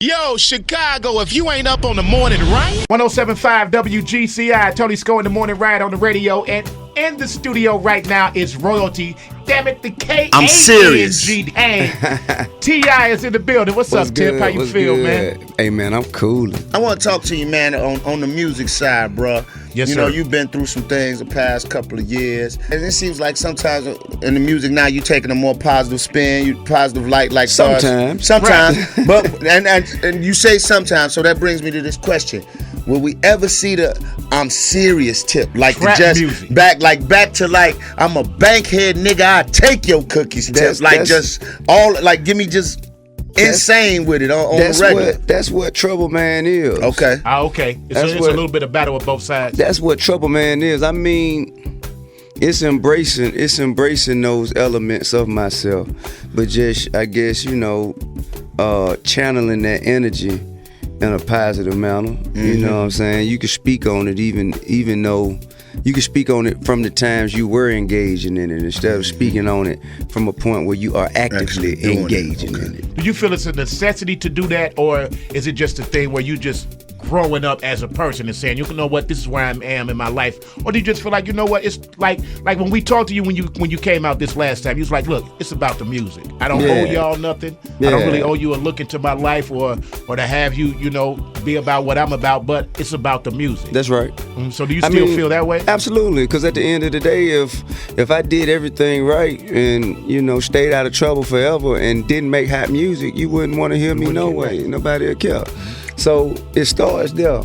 Yo, Chicago, if you ain't up on the Morning Riot. 107.5 WGCI, Tony Sco in the Morning Riot on the radio. And in the studio right now is Royalty. Damn it, the K-A-N-G. I'm serious. T.I. is in the building. What's up, Tip? How you feel, man? Hey, man, I'm cool. I want to talk to you, man, on the music side, bro. Yes, you sir. know, you've been through some things the past couple of years. And it seems like sometimes in the music now, you're taking a more positive spin, positive light, like Sometimes. Sometimes. But and you say sometimes, so that brings me to this question. Will we ever see the I'm serious Tip? Like Trap the just music. back to like I'm a bankhead nigga, I take your cookies Tip. Give me just insane with it on the regular. That's what Trouble Man is. Okay. Okay. It's a little bit of battle with both sides. That's what Trouble Man is. I mean, it's embracing those elements of myself, but just, I guess, channeling that energy in a positive manner. Mm-hmm. You know what I'm saying? You can speak on it even though you can speak on it from the times you were engaging in it instead of speaking on it from a point where you are actively engaging in it. Do you feel it's a necessity to do that, or is it just a thing where you just growing up as a person and saying, you know what, this is where I am in my life? Or do you just feel like, you know what, it's like when we talked to you when you came out this last time, you was like, look, it's about the music. I don't owe y'all nothing. I don't really owe you a look into my life or to have you, be about what I'm about, but it's about the music. That's right. So do you still feel that way? Absolutely, because at the end of the day, if I did everything right and, stayed out of trouble forever and didn't make hot music, you wouldn't want to hear me no way. Nobody would care. So it starts there.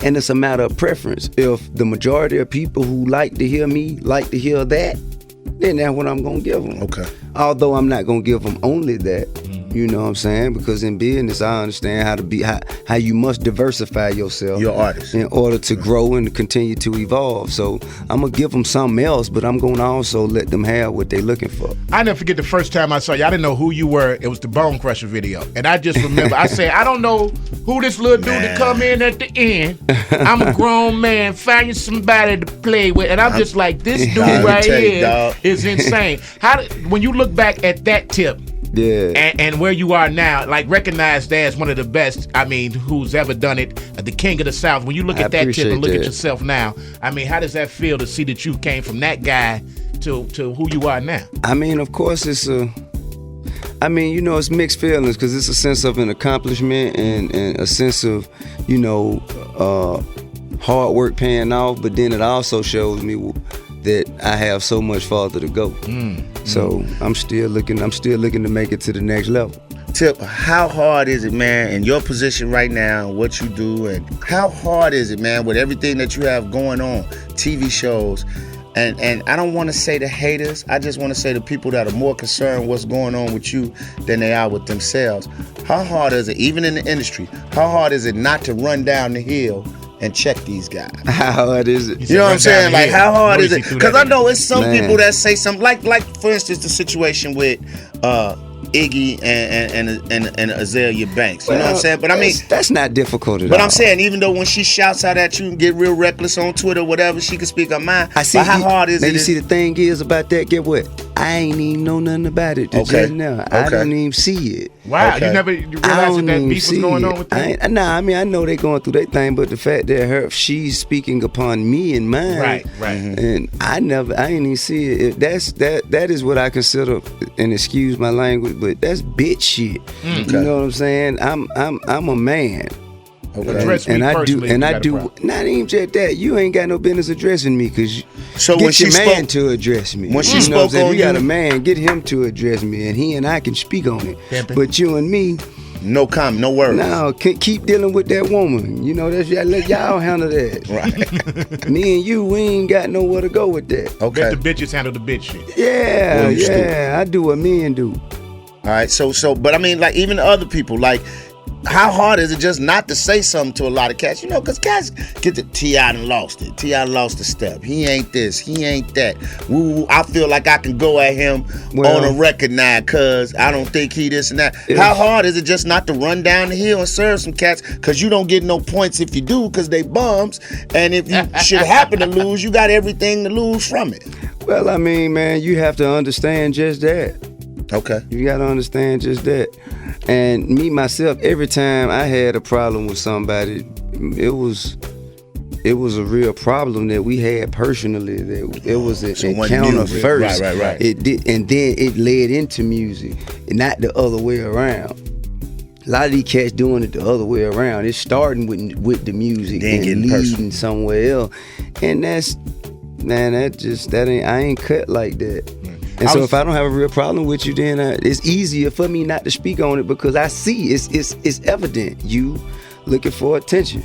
And it's a matter of preference. If the majority of people who like to hear me like to hear that, then that's what I'm going to give them. Okay. Although I'm not going to give them only that. You know what I'm saying? Because in business, I understand how you must diversify yourself. Your artist. In order to grow and continue to evolve. So I'm going to give them something else, but I'm going to also let them have what they're looking for. I never forget the first time I saw you. I didn't know who you were. It was the Bone Crusher video. And I just remember, I said, I don't know who this little dude to come in at the end. I'm a grown man. Find you somebody to play with. And I'm just like, this dude right here is insane. When you look back at that Tip, and where you are now, like recognized as one of the best, who's ever done it, the king of the South. When you look at that Tip and look at yourself now, how does that feel to see that you came from that guy to who you are now? Of course it's it's mixed feelings because it's a sense of an accomplishment and a sense of, hard work paying off, but then it also shows me that I have so much farther to go. So I'm still looking to make it to the next level. Tip, how hard is it, man, in your position right now, what you do, and how hard is it, man, with everything that you have going on, TV shows, and I don't want to say the haters, I just want to say the people that are more concerned what's going on with you than they are with themselves. How hard is it, even in the industry, how hard is it not to run down the hill and check these guys? How hard is it? You know what I'm saying? Like, how hard is it? Because I know it's some people that say something, like for instance, the situation with Iggy and Azealia Banks. You know what I'm saying? But that's not difficult at all. But I'm saying, even though when she shouts out at you and get real reckless on Twitter, whatever, she can speak her mind. But how hard is it? You see, the thing is about that, get what? I ain't even know nothing about it just now. I don't even see it. Wow, you realized that beef was going on with that? I know they going through their thing, but the fact that she's speaking upon me and mine, right, and I ain't even see it. That is what I consider, and excuse my language, but that's bitch shit. You know what I'm saying? I'm a man. Okay. And I do not even just that. You ain't got no business addressing me because when your man to address me. When she spoke on you got a man, get him to address me, and he and I can speak on it. Pimpin'. But you and me, no comment, no words. No, keep dealing with that woman. Let y'all handle that. Right. Me and you, we ain't got nowhere to go with that. Okay. Let the bitches handle the bitch shit. Yeah. I do what men do. All right. So, but like even the other people, like, how hard is it just not to say something to a lot of cats? Because cats get the T.I. done lost it. T.I. lost a step. He ain't this. He ain't that. Woo, I feel like I can go at him on a record now because I don't think he this and that. How hard is it just not to run down the hill and serve some cats? Because you don't get no points if you do because they bums. And if you should happen to lose, you got everything to lose from it. Well, man, you have to understand just that. Okay. You gotta understand just that. And me myself, every time I had a problem with somebody, it was a real problem that we had personally. That it was an encounter first. Right. It did, and then it led into music, and not the other way around. A lot of these cats doing it the other way around. It's starting with the music then and leading somewhere else, and I ain't cut like that. And so if I don't have a real problem with you, then it's easier for me not to speak on it because I see it's evident. You looking for attention.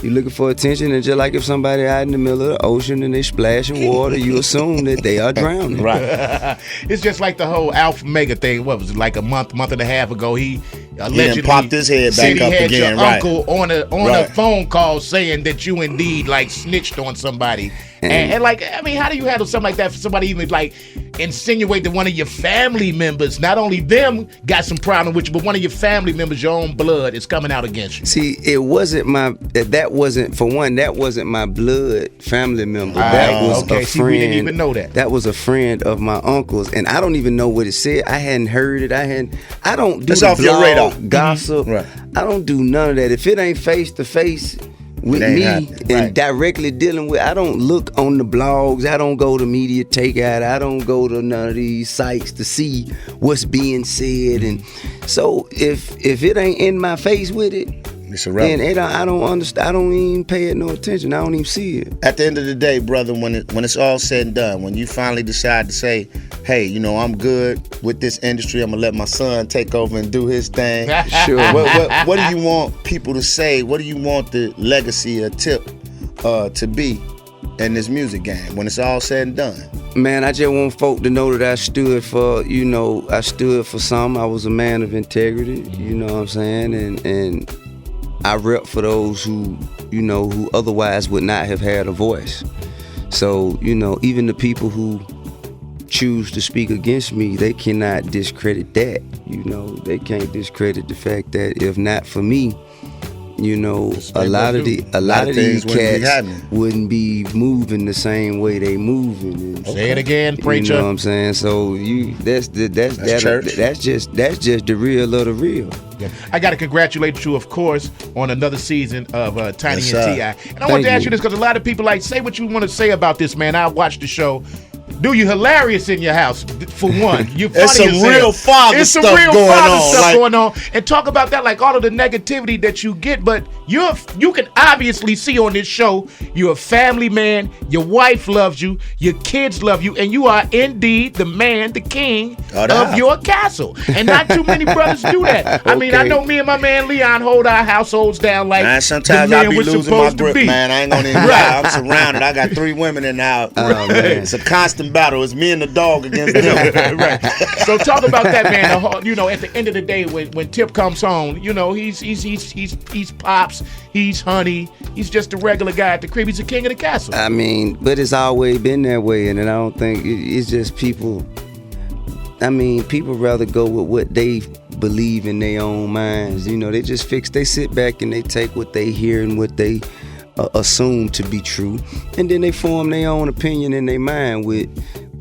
You looking for attention, and just like if somebody out in the middle of the ocean and they splashing water, you assume that they are drowning. Right. It's just like the whole Alpha Mega thing. What was it, like a month and a half ago? He allegedly popped his head back up had again. Your uncle on a phone call saying that you indeed like snitched on somebody. And like, I mean, how do you handle something like that for somebody even like insinuate that one of your family members, not only them got some problem with you, but one of your family members, your own blood, is coming out against you? See, it wasn't that wasn't my blood family member. That was a friend. See, we didn't even know that. That was a friend of my uncle's, and I don't even know what it said. I hadn't heard it. I don't do it's off your radar. Gossip. Right. I don't do none of that. If it ain't face to face with me and directly dealing with, I don't look on the blogs. I don't go to Media Takeout. I don't go to none of these sites to see what's being said. And so if it ain't in my face with it, it's irrelevant. Then I don't understand. I don't even pay it no attention. I don't even see it. At the end of the day, brother, when it's all said and done, when you finally decide to say, hey, I'm good with this industry, I'm gonna let my son take over and do his thing. Sure. What do you want people to say? What do you want the legacy or tip to be in this music game when it's all said and done? Man, I just want folk to know that I stood for something. I was a man of integrity, you know what I'm saying? And I rep for those who otherwise would not have had a voice. So, even the people who choose to speak against me, they cannot discredit that. They can't discredit the fact that if not for me, a lot of these cats wouldn't be moving the same way they moving. Say it again, preacher. You know what I'm saying? So that's just the real of the real. Yeah. I got to congratulate you, of course, on another season of Tiny and T.I. And I want to ask you this because a lot of people say what you want to say about this, man. I watched the show. Do you hilarious in your house, for one. You're funny There's some real father stuff going on. And talk about that, like all of the negativity that you get. But you can obviously see on this show, you're a family man. Your wife loves you. Your kids love you. And you are indeed the man, the king of your castle. And not too many brothers do that. I mean, I know me and my man Leon hold our households down like man, sometimes I be losing my grip, man. I ain't gonna even lie. I'm surrounded. I got 3 women in the house. It's a constant battle. It's me and the dog against them. Right. So talk about that, man. At the end of the day, when Tip comes home, he's pops, he's honey, he's just a regular guy at the crib. He's the king of the castle. I mean, but it's always been that way, and I don't think it's just people. I mean, people rather go with what they believe in their own minds. They sit back and they take what they hear and what they assume to be true, and then they form their own opinion in their mind with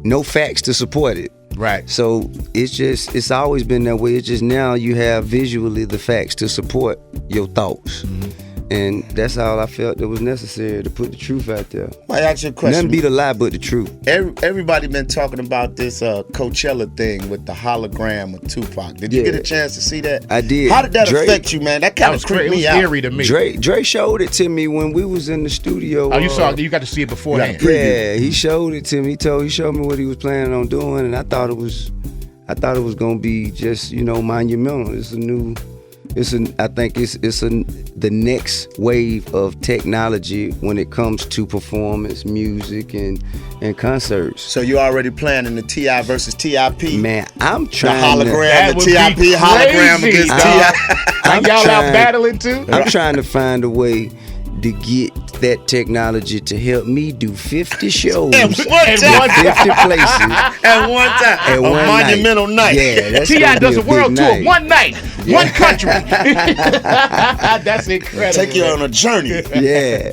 no facts to support it. Right. So it's always been that way. It's just now you have visually the facts to support your thoughts. Mm-hmm. And that's all I felt that was necessary, to put the truth out there. I ask you a question. Nothing be the lie but the truth. Everybody been talking about this Coachella thing with the hologram of Tupac. Did you get a chance to see that? I did. How did that affect you, man? That kind of creeped me out. Scary to me. Dre showed it to me when we was in the studio. Oh, you got to see it beforehand. Yeah, he showed it to me. He showed me what he was planning on doing, and I thought it was gonna be just monumental. I think it's the next wave of technology when it comes to performance, music, and concerts. So you already planning the T.I. versus T.I.P.? Man, I'm trying the hologram, the T.I.P. hologram against T.I. Y'all out battling too? I'm trying to find a way to get that technology to help me do 50 shows at 50 places at one time. At a one monumental night. Yeah, T.I. does a world tour, one night, one country. That's incredible. Take you on a journey. Yeah.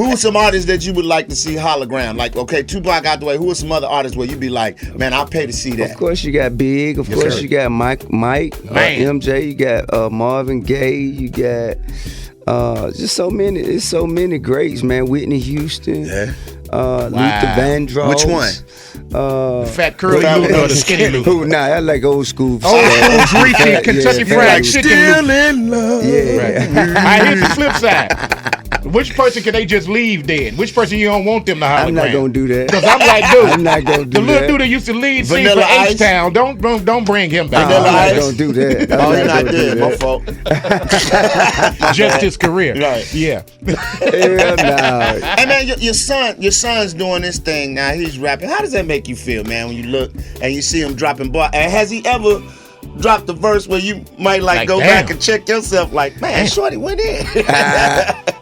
Who are some artists that you would like to see hologram? Like, okay, Tupac out the way. Who are some other artists where you'd be like, man, I'll pay to see that? Of course, you got Big. Of course, sir. you got Mike, MJ. You got Marvin Gaye. You got just so many. It's so many greats, man. Whitney Houston. Yeah. Luther Vandross. Which one? Fat curly Luke or the skinny Luke? Who? Nah, I like old school. Old school greasy Kentucky Fried Chicken Still Luke. in love. Yeah. All right, here's the flip side. Which person can they just leave then? Which person you don't want them to hologram? I'm not gonna do that. Because I'm like, dude. I'm not gonna do the little that. dude that used to lead scene Vanilla for Ice? H-Town, don't bring him back. I'm Vanilla not Ice? gonna do that. Oh, you're not gonna do there. My that. fault. Just his career. Right. Yeah. Hell no. Hey man, your son's doing this thing now. He's rapping. How does that make you feel, man? When you look and you see him dropping bars, and has he ever dropped a verse where you might like go damn. back and check yourself? Like, man, Shorty went in.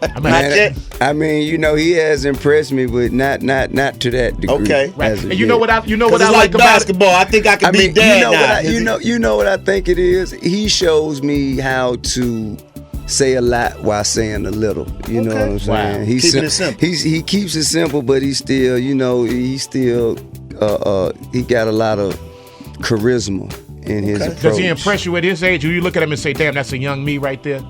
I mean, I mean, you know, he has impressed me, but not to that degree. Okay. right. as of And you know yet. what I It's like like about it? basketball. I think I could I be mean, dad you know what I think it is. He shows me how to say a lot while saying a little. You know what I'm saying? Wow. He's Keeping it simple. He keeps it simple, but he still, you know, he got a lot of charisma in his approach. Does he impress you at his age? Do you look at him and say, damn, that's a young me right there?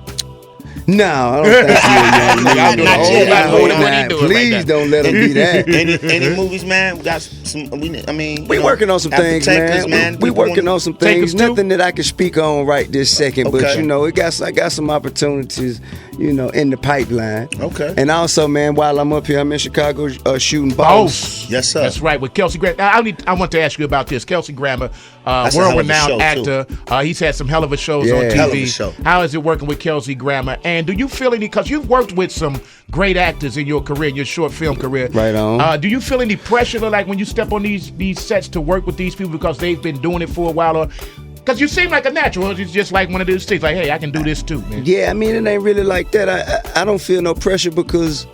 No, I don't think he's a young Y'all doing a Not whole yet. lot more than Nah, what he doing right Please now. don't let him be that. Any movies, man? We got some. I mean, We working on some after things, Takers, man. We people working wanna- on some Takers things. too? Nothing that I can speak on right this second, but Okay. you know, I got some opportunities, you know, in the pipeline. Okay. And also, man, while I'm up here, I'm in Chicago shooting balls. Yes, sir. That's right. With Kelsey Grammer. I want to ask you about this. Kelsey Grammer, That's a hell of a world-renowned show, actor. He's had some hell of a shows on Yeah. TV. Hell of a show. How is it working with Kelsey Grammer? And do you feel any, because you've worked with some great actors in your career, in your short film career. Right on. Do you feel any pressure, like when you step on these sets to work with these people because they've been doing it for a while? Or because you seem like a natural. It's just like one of those things like, hey, I can do this too, man. Yeah, I mean, it ain't really like that. I don't feel no pressure because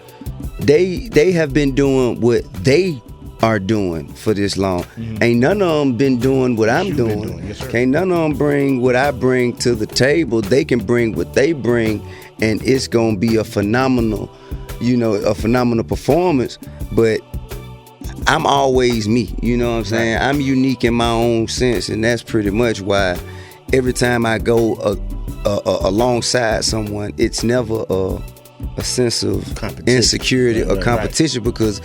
they have been doing what they are doing for this long. Ain't none of them been doing what I'm doing. Yes, sir. Can't none of them bring what I bring to the table. They can bring what they bring, and it's gonna be a phenomenal performance. But I'm always me, you know what I'm saying? I'm unique in my own sense, and that's pretty much why every time I go alongside someone, it's never a sense of Competition. insecurity or competition because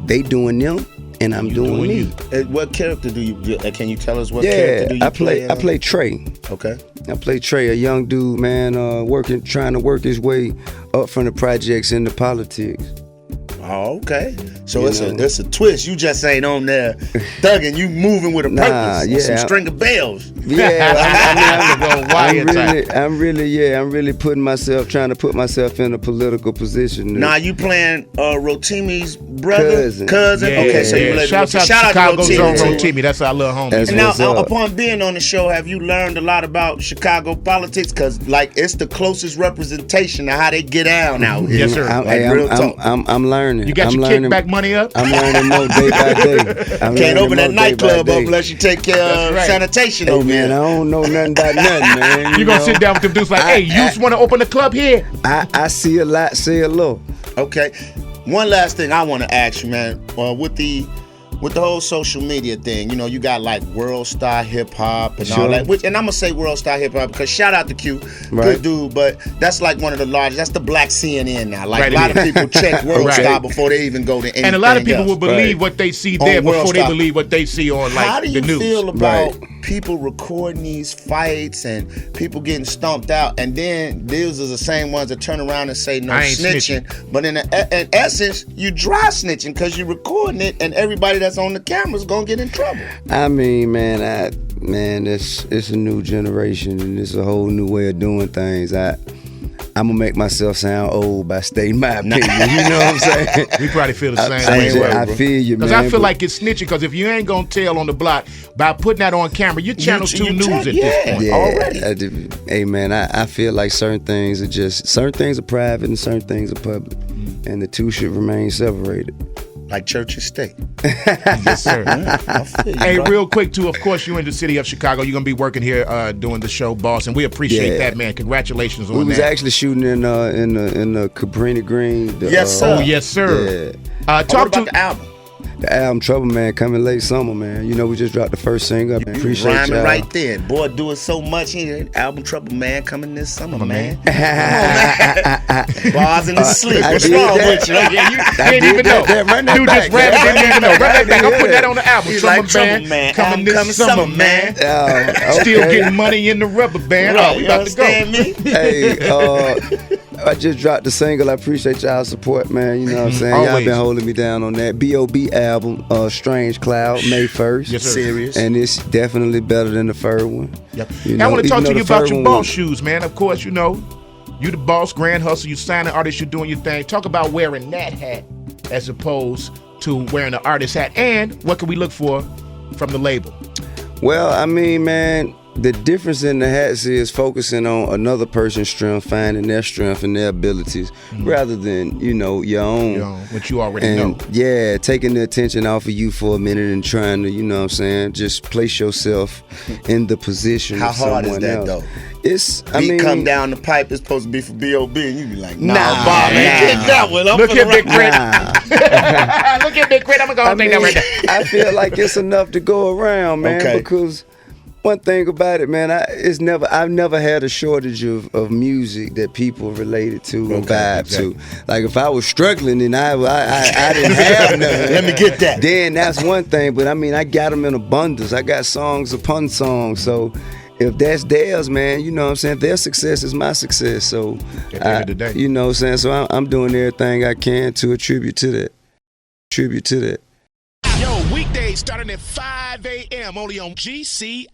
they doing them and I'm doing me. What character do you do? Can you tell us what Yeah, character do you I play Trey. Okay. I play Trey, a young dude, man, trying to work his way up from the projects into politics. Oh, okay. So You it's a twist. You just ain't on there thugging. You moving with a Nah, purpose. yeah. Some string of bells. Yeah, I'm I'm really trying to put myself in a political position. Now you playing Rotimi's brother, Cousin. Yeah, Okay, so you yeah. related. Shout out to Shout Chicago Zone Rotimi. Rotimi. That's our little homie. That's And now, What's up? upon being on the show, have you learned a lot about Chicago politics? Because, like, it's the closest representation of how they get down out here. Yes, sir. Real talk. I'm learning. You got I'm your learning, kickback money up? I'm learning more day by day. Can't open that nightclub up unless you take care of right. sanitation Hey over man, there. I don't know nothing about nothing, man. You gonna sit down with them dudes like, hey, you just want to open the club here? I see a lot, say a little. Okay. One last thing I want to ask you, man. With the whole social media thing, you know, you got like World Star Hip Hop and all Sure. that. And I'm gonna say World Star Hip Hop because shout out to Q, Right. good dude. But that's like one of the largest. That's the black CNN now. Like Right, a lot it of people check World Right. Star before they even go to anything And a lot of people else. will believe Right. what they see On there World before they Star. believe what they see on like How do you the news. feel about Right. people recording these fights and people getting stomped out, and then these are the same ones that turn around and say no I ain't snitching, but in essence, you dry snitching because you're recording it, and everybody that's on the camera is gonna get in trouble. I mean, man, it's a new generation and it's a whole new way of doing things. I'm gonna make myself sound old by stating my opinion. You know what I'm saying? We probably feel the same way. I feel you, man. Because I feel but- like it's snitching. Because if you ain't gonna tell on the block by putting that on camera, you channel 2 you news check- at this yeah. point. Already. Hey man, I feel like certain things are private and certain things are public, and the two should remain separated. Like church and state. Yes, sir. I feel you, Hey, bro. real quick too. Of course, you're in the city of Chicago. You're gonna be working here doing the show, boss, and we appreciate Yeah. that, man. Congratulations on We was that. actually shooting in the Cabrini Green. Yes, sir. Oh yes, sir. Yeah. What Talk about to. the album? The album Trouble Man coming late summer, man. You know, we just dropped the first single. I appreciate Rhyming y'all. right there. Boy, do it so much. Album Trouble Man coming this summer, man. Bars in the sleep. I What's did wrong that. with you? Yeah, you I didn't did even know. that. Run that You just back. ran it, didn't even know. Run that back. I'll put Yeah. that on the album. He's Trouble like Trouble coming Man. Album this coming summer, summer, man. man. Still getting money in the rubber band. Right, Oh, we you about to go. understand me? Hey, I just dropped the single. I appreciate y'all's support, man. You know what I'm saying? Y'all Always. been holding me down on that. B.O.B. album, Strange Cloud, May 1st. Yes, sir. Serious. And it's definitely better than the first one. Yep. You Now, I know, want to talk even to though you the about first your one boss was- shoes, man. Of course, you know, you the boss, grand hustle, you signing artist, you're doing your thing. Talk about wearing that hat as opposed to wearing the artist hat. And what can we look for from the label? Well, I mean, man, the difference in the hats is focusing on another person's strength, finding their strength and their abilities, rather than, you know, your own. You know, what you already And know. yeah, taking the attention off of you for a minute and trying to, you know what I'm saying, just place yourself in the position How of hard someone is that, else. though? It's, I Beat mean, come down the pipe, it's supposed to be for B.O.B. and you be like, nah, Nah, Bob, man, nah. get that one. I'm Look for here, the Big Crit. nah. Look here, Big Crit. I'm going to go I and take that right there. I feel like it's enough to go around, man, Okay. because one thing about it, man, I've never had a shortage of music that people related to and vibe to. Like if I was struggling and I didn't have nothing, Let me get that. then that's one thing. But I mean, I got them in abundance. I got songs upon songs. So if that's theirs, man, you know what I'm saying? Their success is my success. So At the end of the day. you know what I'm saying? So I'm doing everything I can to attribute to that. Yo, weekdays starting at 5 a.m. only on GCI.